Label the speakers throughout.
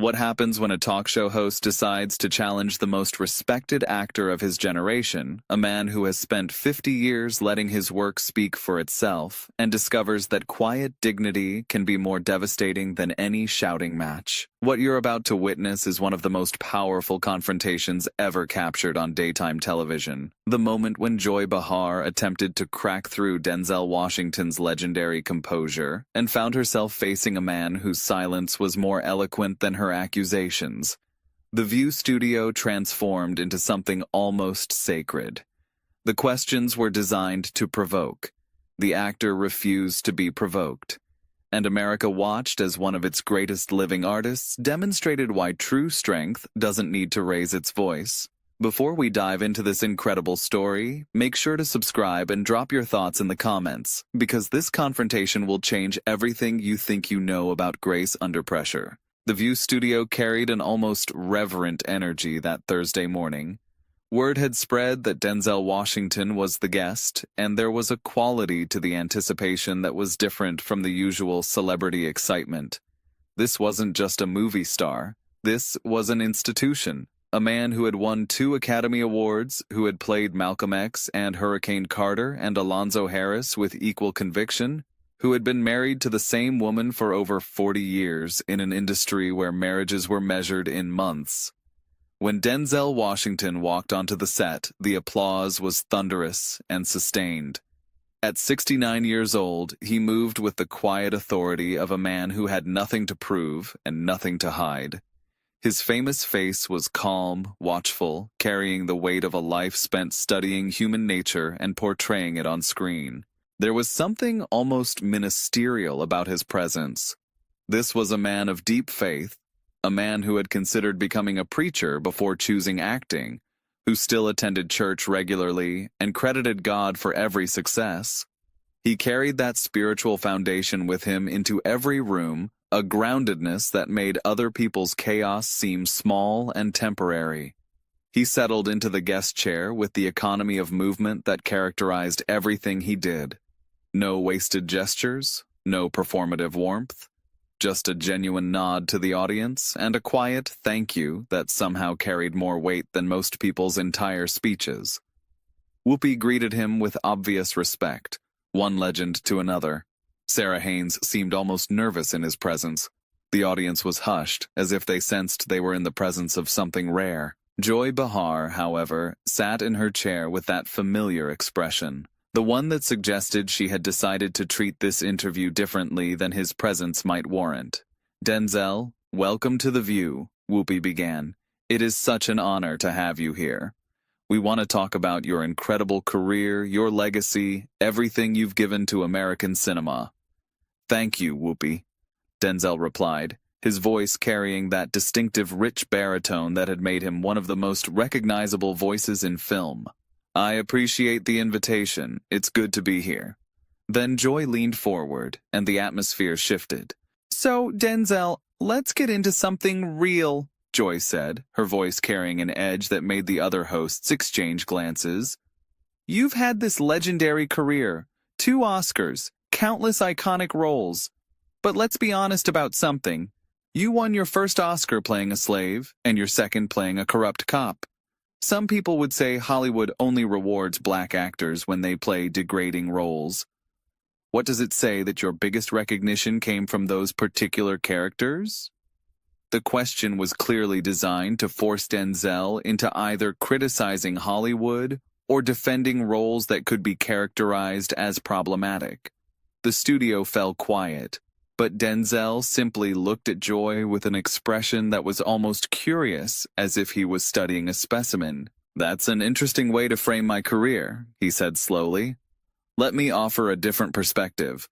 Speaker 1: What happens when a talk show host decides to challenge the most respected actor of his generation, a man who has spent 50 years letting his work speak for itself, and discovers that quiet dignity can be more devastating than any shouting match? What you're about to witness is one of the most powerful confrontations ever captured on daytime television. The moment when Joy Behar attempted to crack through Denzel Washington's legendary composure and found herself facing a man whose silence was more eloquent than her accusations. The View studio transformed into something almost sacred. The questions were designed to provoke. The actor refused to be provoked. And America watched as one of its greatest living artists demonstrated why true strength doesn't need to raise its voice. Before we dive into this incredible story, make sure to subscribe and drop your thoughts in the comments, because this confrontation will change everything you think you know about grace under pressure. The View studio carried an almost reverent energy that Thursday morning. Word had spread that Denzel Washington was the guest, and there was a quality to the anticipation that was different from the usual celebrity excitement. This wasn't just a movie star. This was an institution. A man who had won 2 Academy Awards, who had played Malcolm X and Hurricane Carter and Alonzo Harris with equal conviction, who had been married to the same woman for over 40 years in an industry where marriages were measured in months. When Denzel Washington walked onto the set, the applause was thunderous and sustained. At 69 years old, he moved with the quiet authority of a man who had nothing to prove and nothing to hide. His famous face was calm, watchful, carrying the weight of a life spent studying human nature and portraying it on screen. There was something almost ministerial about his presence. This was a man of deep faith, a man who had considered becoming a preacher before choosing acting, who still attended church regularly and credited God for every success. He carried that spiritual foundation with him into every room, a groundedness that made other people's chaos seem small and temporary. He settled into the guest chair with the economy of movement that characterized everything he did. No wasted gestures, no performative warmth, just a genuine nod to the audience and a quiet thank you that somehow carried more weight than most people's entire speeches. Whoopi greeted him with obvious respect, one legend to another. Sarah Haynes seemed almost nervous in his presence. The audience was hushed, as if they sensed they were in the presence of something rare. Joy Behar, however, sat in her chair with that familiar expression, the one that suggested she had decided to treat this interview differently than his presence might warrant. "Denzel, welcome to The View," Whoopi began. "It is such an honor to have you here. We want to talk about your incredible career, your legacy, everything you've given to American cinema." "Thank you, Whoopi," Denzel replied, his voice carrying that distinctive rich baritone that had made him one of the most recognizable voices in film. "I appreciate the invitation. It's good to be here." Then Joy leaned forward, and the atmosphere shifted. "So, Denzel, let's get into something real," Joy said, her voice carrying an edge that made the other hosts exchange glances. "You've had this legendary career, 2 Oscars, countless iconic roles. But let's be honest about something. You won your first Oscar playing a slave, and your second playing a corrupt cop. Some people would say Hollywood only rewards black actors when they play degrading roles. What does it say that your biggest recognition came from those particular characters?" The question was clearly designed to force Denzel into either criticizing Hollywood or defending roles that could be characterized as problematic. The studio fell quiet, but Denzel simply looked at Joy with an expression that was almost curious, as if he was studying a specimen. "That's an interesting way to frame my career," he said slowly. "Let me offer a different perspective.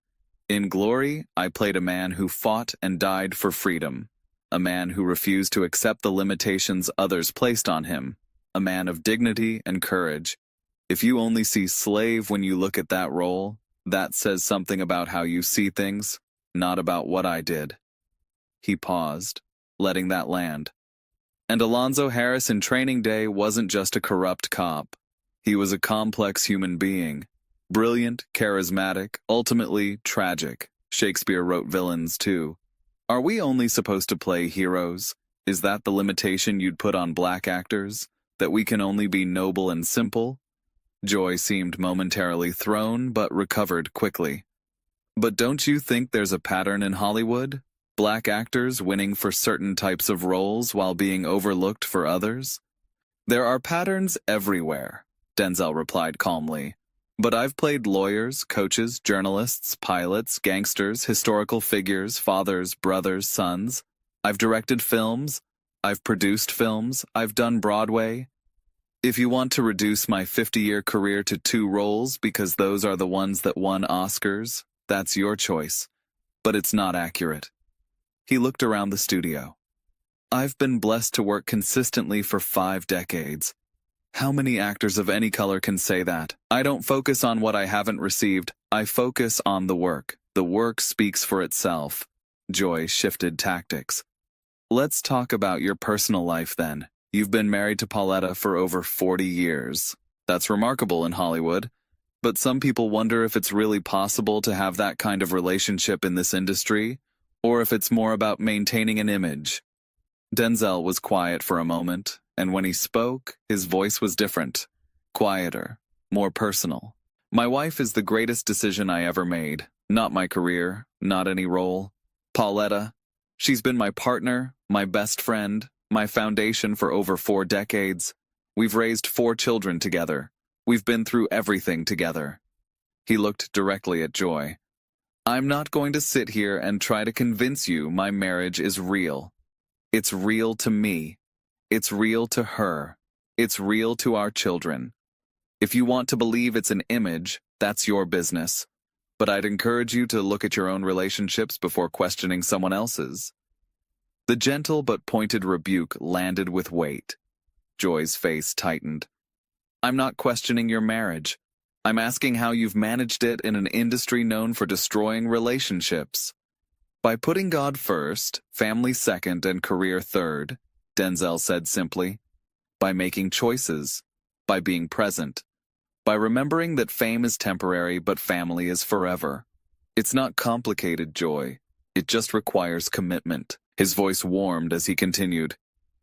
Speaker 1: In Glory, I played a man who fought and died for freedom, a man who refused to accept the limitations others placed on him, a man of dignity and courage. If you only see slave when you look at that role, that says something about how you see things, not about what I did." He paused, letting that land. And Alonzo Harris in Training Day wasn't just a corrupt cop. He was a complex human being. Brilliant, charismatic, ultimately tragic. Shakespeare wrote villains too. Are we only supposed to play heroes? Is that the limitation you'd put on black actors? That we can only be noble and simple? Joy seemed momentarily thrown, but recovered quickly. But don't you think there's a pattern in Hollywood? Black actors winning for certain types of roles while being overlooked for others? There are patterns everywhere, Denzel replied calmly. But I've played lawyers, coaches, journalists, pilots, gangsters, historical figures, fathers, brothers, sons. I've directed films. I've produced films. I've done Broadway. If you want to reduce my 50-year career to 2 roles because those are the ones that won Oscars, that's your choice. But it's not accurate. He looked around the studio. I've been blessed to work consistently for 5 decades. How many actors of any color can say that? I don't focus on what I haven't received. I focus on the work. The work speaks for itself. Joy shifted tactics. Let's talk about your personal life then. You've been married to Pauletta for over 40 years. That's remarkable in Hollywood. But some people wonder if it's really possible to have that kind of relationship in this industry, or if it's more about maintaining an image. Denzel was quiet for a moment, and when he spoke, his voice was different, quieter, more personal. My wife is the greatest decision I ever made. Not my career, not any role. Pauletta, she's been my partner, my best friend, my foundation for over 4 decades. We've raised 4 children together. We've been through everything together. He looked directly at Joy. I'm not going to sit here and try to convince you my marriage is real. It's real to me. It's real to her. It's real to our children. If you want to believe it's an image, that's your business. But I'd encourage you to look at your own relationships before questioning someone else's. The gentle but pointed rebuke landed with weight. Joy's face tightened. I'm not questioning your marriage. I'm asking how you've managed it in an industry known for destroying relationships. By putting God first, family second, and career third, Denzel said simply. By making choices. By being present. By remembering that fame is temporary but family is forever. It's not complicated, Joy. It just requires commitment. His voice warmed as he continued.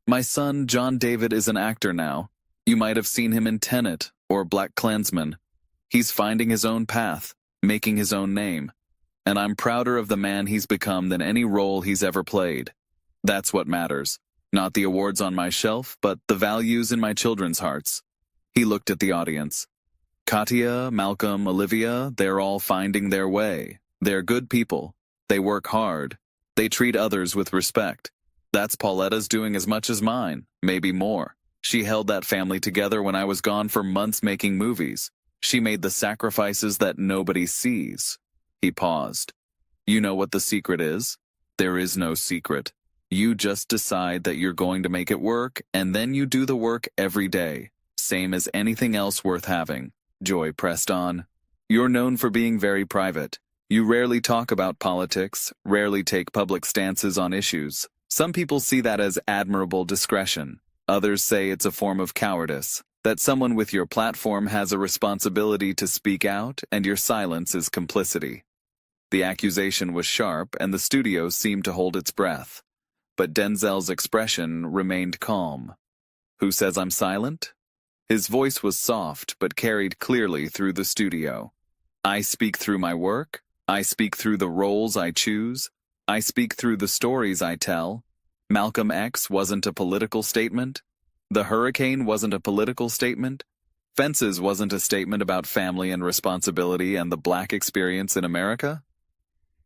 Speaker 1: My son, John David, is an actor now. You might have seen him in Tenet or Black Klansman. He's finding his own path, making his own name. And I'm prouder of the man he's become than any role he's ever played. That's what matters. Not the awards on my shelf, but the values in my children's hearts. He looked at the audience. Katia, Malcolm, Olivia, they're all finding their way. They're good people. They work hard. They treat others with respect. That's Pauletta's doing as much as mine, maybe more. She held that family together when I was gone for months making movies. She made the sacrifices that nobody sees. He paused. You know what the secret is? There is no secret. You just decide that you're going to make it work, and then you do the work every day. Same as anything else worth having. Joy pressed on. You're known for being very private. You rarely talk about politics, rarely take public stances on issues. Some people see that as admirable discretion. Others say it's a form of cowardice, that someone with your platform has a responsibility to speak out and your silence is complicity. The accusation was sharp and the studio seemed to hold its breath. But Denzel's expression remained calm. Who says I'm silent? His voice was soft but carried clearly through the studio. I speak through my work. I speak through the roles I choose. I speak through the stories I tell. Malcolm X wasn't a political statement. The hurricane wasn't a political statement. Fences wasn't a statement about family and responsibility and the black experience in America.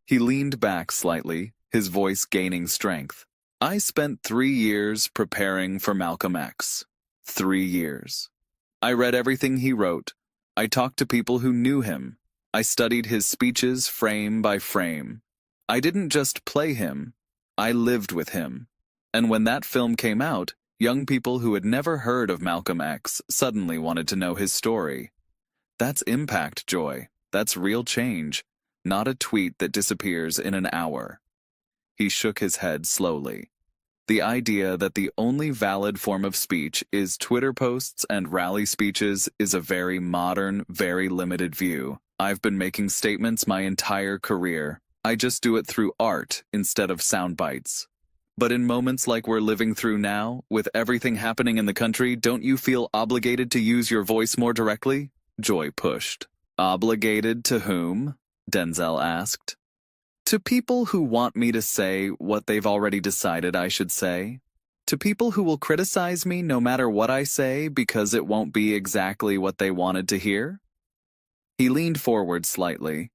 Speaker 1: He leaned back slightly, his voice gaining strength. I spent 3 years preparing for Malcolm X. 3 years. I read everything he wrote. I talked to people who knew him. I studied his speeches frame by frame. I didn't just play him. I lived with him. And when that film came out, young people who had never heard of Malcolm X suddenly wanted to know his story. That's impact, Joy. That's real change, not a tweet that disappears in an hour. He shook his head slowly. The idea that the only valid form of speech is Twitter posts and rally speeches is a very modern, very limited view. I've been making statements my entire career. I just do it through art instead of sound bites. But in moments like we're living through now, with everything happening in the country, don't you feel obligated to use your voice more directly? Joy pushed. Obligated to whom? Denzel asked. To people who want me to say what they've already decided I should say. To people who will criticize me no matter what I say because it won't be exactly what they wanted to hear. He leaned forward slightly.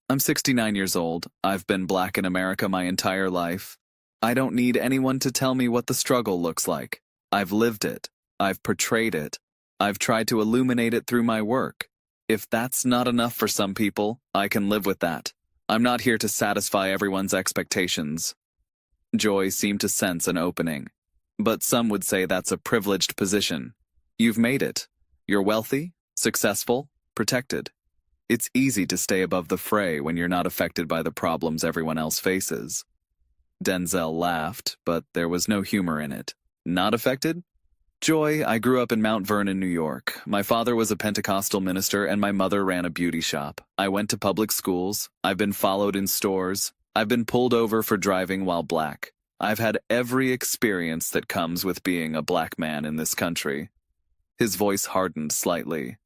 Speaker 1: I'm 69 years old. I've been black in America my entire life. I don't need anyone to tell me what the struggle looks like. I've lived it. I've portrayed it. I've tried to illuminate it through my work. If that's not enough for some people, I can live with that. I'm not here to satisfy everyone's expectations. Joy seemed to sense an opening. But some would say that's a privileged position. You've made it. You're wealthy, successful, protected. It's easy to stay above the fray when you're not affected by the problems everyone else faces. Denzel laughed, but there was no humor in it. Not affected? Joy, I grew up in Mount Vernon, New York. My father was a Pentecostal minister and my mother ran a beauty shop. I went to public schools. I've been followed in stores. I've been pulled over for driving while black. I've had every experience that comes with being a black man in this country. His voice hardened slightly.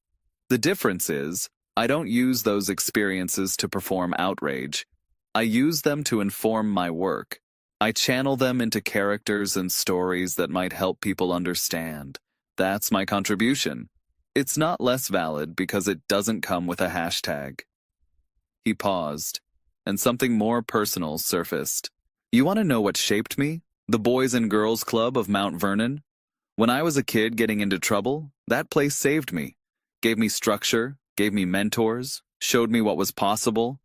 Speaker 1: The difference is, I don't use those experiences to perform outrage. I use them to inform my work. I channel them into characters and stories that might help people understand. That's my contribution. It's not less valid because it doesn't come with a hashtag. He paused, and something more personal surfaced. You want to know what shaped me? The Boys and Girls Club of Mount Vernon? When I was a kid getting into trouble, that place saved me. Gave me structure, gave me mentors, showed me what was possible.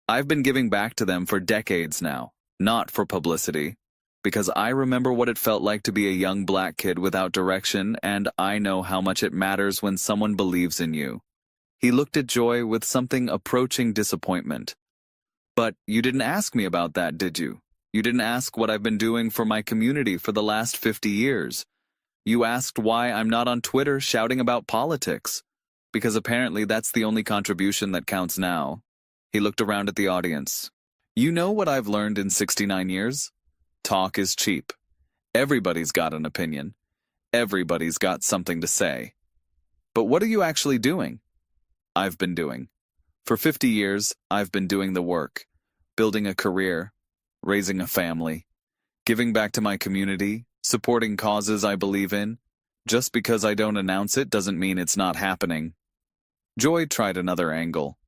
Speaker 1: I've been giving back to them for decades now, not for publicity, because I remember what it felt like to be a young black kid without direction, and I know how much it matters when someone believes in you. He looked at Joy with something approaching disappointment. But you didn't ask me about that, did you? You didn't ask what I've been doing for my community for the last 50 years. You asked why I'm not on Twitter shouting about politics, because apparently that's the only contribution that counts now. He looked around at the audience. You know what I've learned in 69 years? Talk is cheap. Everybody's got an opinion. Everybody's got something to say. But what are you actually doing? I've been doing. For 50 years, I've been doing the work, building a career, raising a family, giving back to my community, supporting causes I believe in. Just because I don't announce it doesn't mean it's not happening. Joy tried another angle.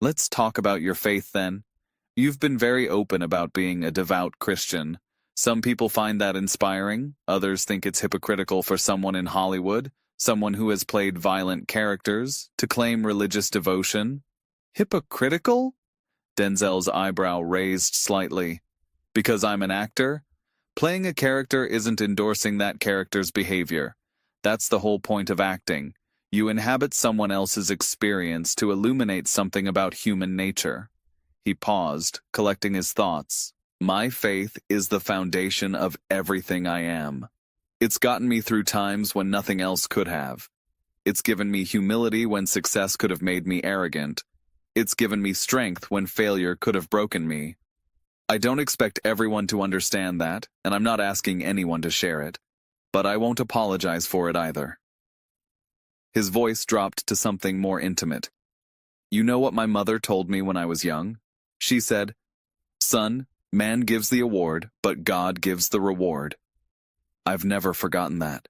Speaker 1: Let's talk about your faith then. You've been very open about being a devout Christian. Some people find that inspiring. Others think it's hypocritical for someone in Hollywood, someone who has played violent characters, to claim religious devotion. Hypocritical? Denzel's eyebrow raised slightly. Because I'm an actor? Playing a character isn't endorsing that character's behavior. That's the whole point of acting. You inhabit someone else's experience to illuminate something about human nature. He paused, collecting his thoughts. My faith is the foundation of everything I am. It's gotten me through times when nothing else could have. It's given me humility when success could have made me arrogant. It's given me strength when failure could have broken me. I don't expect everyone to understand that, and I'm not asking anyone to share it. But I won't apologize for it either. His voice dropped to something more intimate. You know what my mother told me when I was young? She said, "Son, man gives the award, but God gives the reward." I've never forgotten that.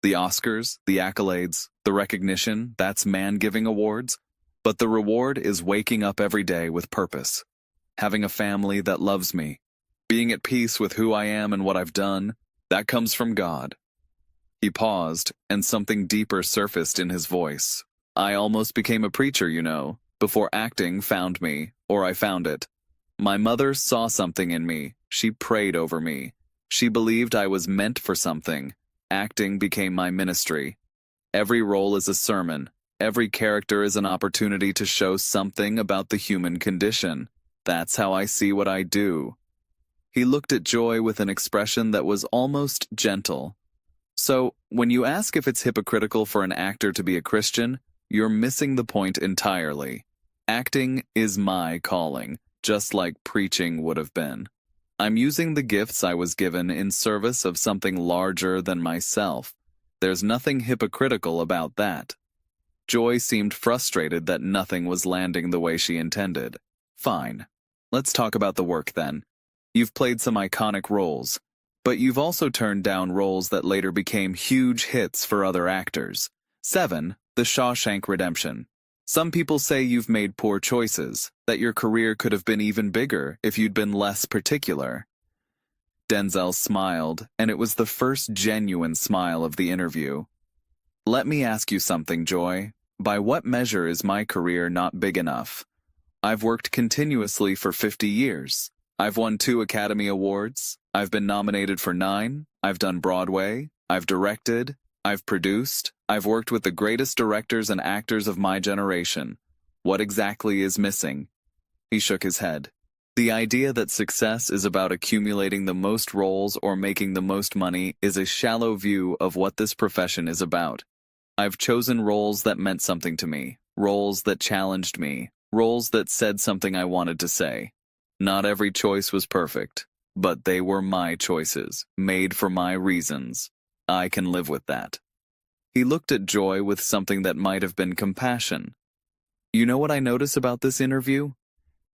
Speaker 1: The Oscars, the accolades, the recognition, that's man giving awards. But the reward is waking up every day with purpose. Having a family that loves me. Being at peace with who I am and what I've done. That comes from God. He paused, and something deeper surfaced in his voice. I almost became a preacher, you know, before acting found me, or I found it. My mother saw something in me. She prayed over me. She believed I was meant for something. Acting became my ministry. Every role is a sermon. Every character is an opportunity to show something about the human condition. That's how I see what I do. He looked at Joy with an expression that was almost gentle. So, when you ask if it's hypocritical for an actor to be a Christian, you're missing the point entirely. Acting is my calling. just like preaching would have been. I'm using the gifts I was given in service of something larger than myself. There's nothing hypocritical about that. Joy seemed frustrated that nothing was landing the way she intended. Fine. Let's talk about the work then. You've played some iconic roles, but you've also turned down roles that later became huge hits for other actors. 7. The Shawshank Redemption. Some people say you've made poor choices, that your career could have been even bigger if you'd been less particular. Denzel smiled, and it was the first genuine smile of the interview. Let me ask you something, Joy. By what measure is my career not big enough? I've worked continuously for 50 years. I've won 2 Academy Awards. I've been nominated for 9. I've done Broadway. I've directed. I've produced. I've worked with the greatest directors and actors of my generation. What exactly is missing? He shook his head. The idea that success is about accumulating the most roles or making the most money is a shallow view of what this profession is about. I've chosen roles that meant something to me, roles that challenged me, roles that said something I wanted to say. Not every choice was perfect, but they were my choices, made for my reasons. I can live with that. He looked at Joy with something that might have been compassion. You know what I notice about this interview?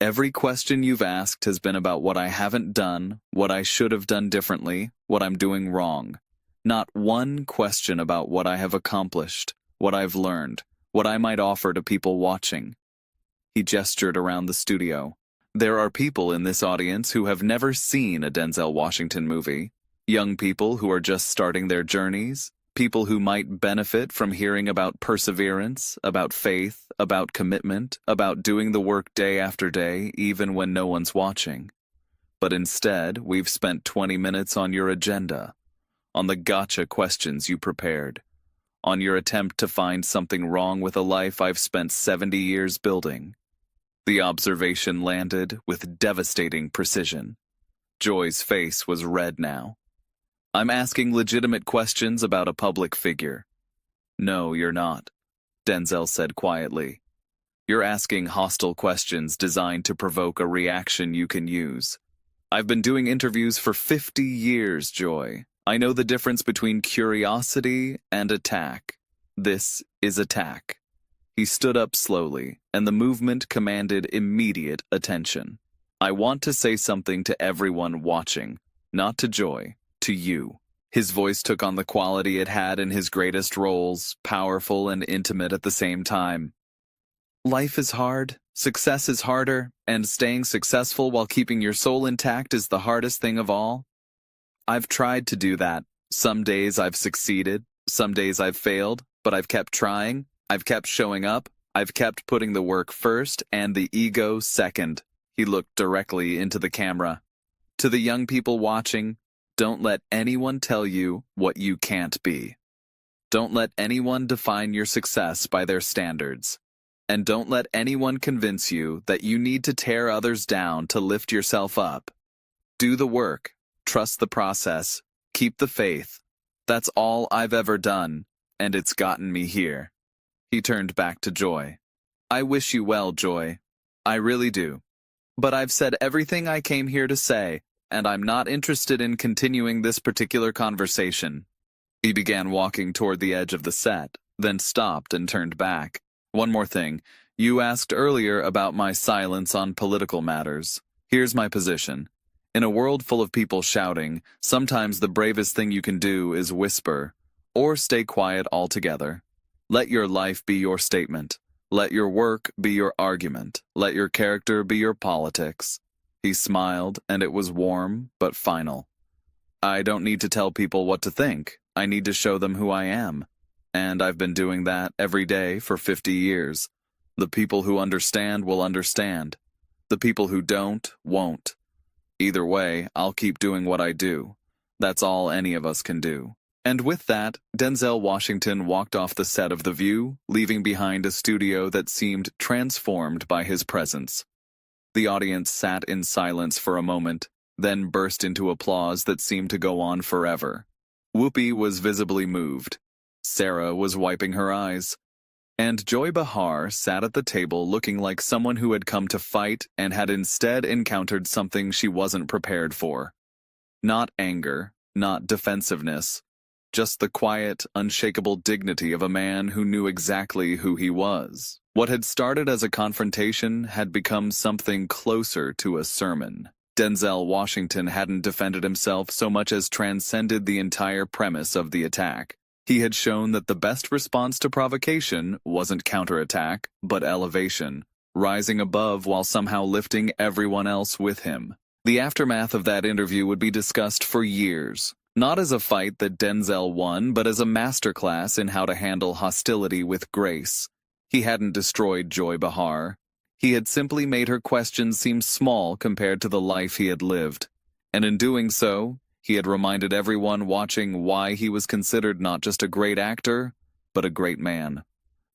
Speaker 1: Every question you've asked has been about what I haven't done, what I should have done differently, what I'm doing wrong. Not one question about what I have accomplished, what I've learned, what I might offer to people watching. He gestured around the studio. There are people in this audience who have never seen a Denzel Washington movie. Young people who are just starting their journeys. People who might benefit from hearing about perseverance, about faith, about commitment, about doing the work day after day, even when no one's watching. But instead, we've spent 20 minutes on your agenda, on the gotcha questions you prepared, on your attempt to find something wrong with a life I've spent 70 years building. The observation landed with devastating precision. Joy's face was red now. I'm asking legitimate questions about a public figure. No, you're not, Denzel said quietly. You're asking hostile questions designed to provoke a reaction you can use. I've been doing interviews for 50 years, Joy. I know the difference between curiosity and attack. This is attack. He stood up slowly, and the movement commanded immediate attention. I want to say something to everyone watching, not to Joy, to you. His voice took on the quality it had in his greatest roles, powerful and intimate at the same time. Life is hard, success is harder, and staying successful while keeping your soul intact is the hardest thing of all. I've tried to do that. Some days I've succeeded, some days I've failed, but I've kept trying, I've kept showing up, I've kept putting the work first and the ego second. He looked directly into the camera. To the young people watching, don't let anyone tell you what you can't be. Don't let anyone define your success by their standards. And don't let anyone convince you that you need to tear others down to lift yourself up. Do the work. Trust the process. Keep the faith. That's all I've ever done, and it's gotten me here. He turned back to Joy. I wish you well, Joy. I really do. But I've said everything I came here to say, and I'm not interested in continuing this particular conversation. He began walking toward the edge of the set, then stopped and turned back. One more thing. You asked earlier about my silence on political matters. Here's my position. In a world full of people shouting, sometimes the bravest thing you can do is whisper, or stay quiet altogether. Let your life be your statement. Let your work be your argument. Let your character be your politics. He smiled, and it was warm but final. I don't need to tell people what to think. I need to show them who I am. And I've been doing that every day for 50 years. The people who understand will understand. The people who don't, won't. Either way, I'll keep doing what I do. That's all any of us can do. And with that, Denzel Washington walked off the set of The View, leaving behind a studio that seemed transformed by his presence. The audience sat in silence for a moment, then burst into applause that seemed to go on forever. Whoopi was visibly moved. Sarah was wiping her eyes. And Joy Behar sat at the table looking like someone who had come to fight and had instead encountered something she wasn't prepared for. Not anger, not defensiveness, just the quiet, unshakable dignity of a man who knew exactly who he was. What had started as a confrontation had become something closer to a sermon. Denzel Washington hadn't defended himself so much as transcended the entire premise of the attack. He had shown that the best response to provocation wasn't counterattack, but elevation, rising above while somehow lifting everyone else with him. The aftermath of that interview would be discussed for years, not as a fight that Denzel won, but as a masterclass in how to handle hostility with grace. He hadn't destroyed Joy Behar. He had simply made her questions seem small compared to the life he had lived. And in doing so, he had reminded everyone watching why he was considered not just a great actor, but a great man.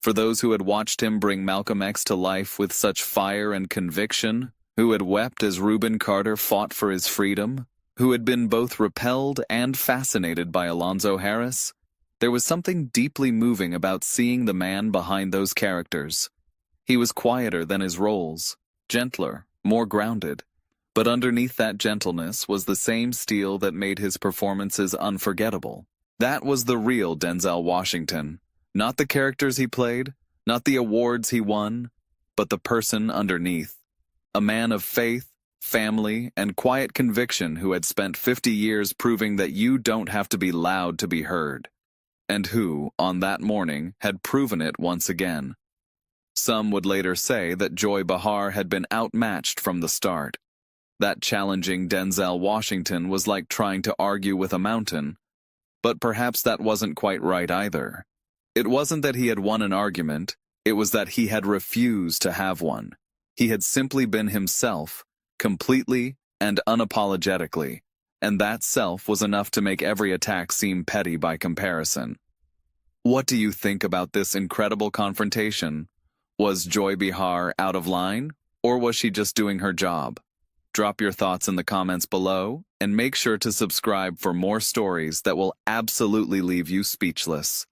Speaker 1: For those who had watched him bring Malcolm X to life with such fire and conviction, who had wept as Reuben Carter fought for his freedom, who had been both repelled and fascinated by Alonzo Harris, there was something deeply moving about seeing the man behind those characters. He was quieter than his roles, gentler, more grounded. But underneath that gentleness was the same steel that made his performances unforgettable. That was the real Denzel Washington. Not the characters he played, not the awards he won, but the person underneath. A man of faith, family, and quiet conviction who had spent 50 years proving that you don't have to be loud to be heard. And who, on that morning, had proven it once again. Some would later say that Joy Behar had been outmatched from the start. That challenging Denzel Washington was like trying to argue with a mountain. But perhaps that wasn't quite right either. It wasn't that he had won an argument, it was that he had refused to have one. He had simply been himself, completely and unapologetically, and that self was enough to make every attack seem petty by comparison. What do you think about this incredible confrontation? Was Joy Behar out of line, or was she just doing her job? Drop your thoughts in the comments below, and make sure to subscribe for more stories that will absolutely leave you speechless.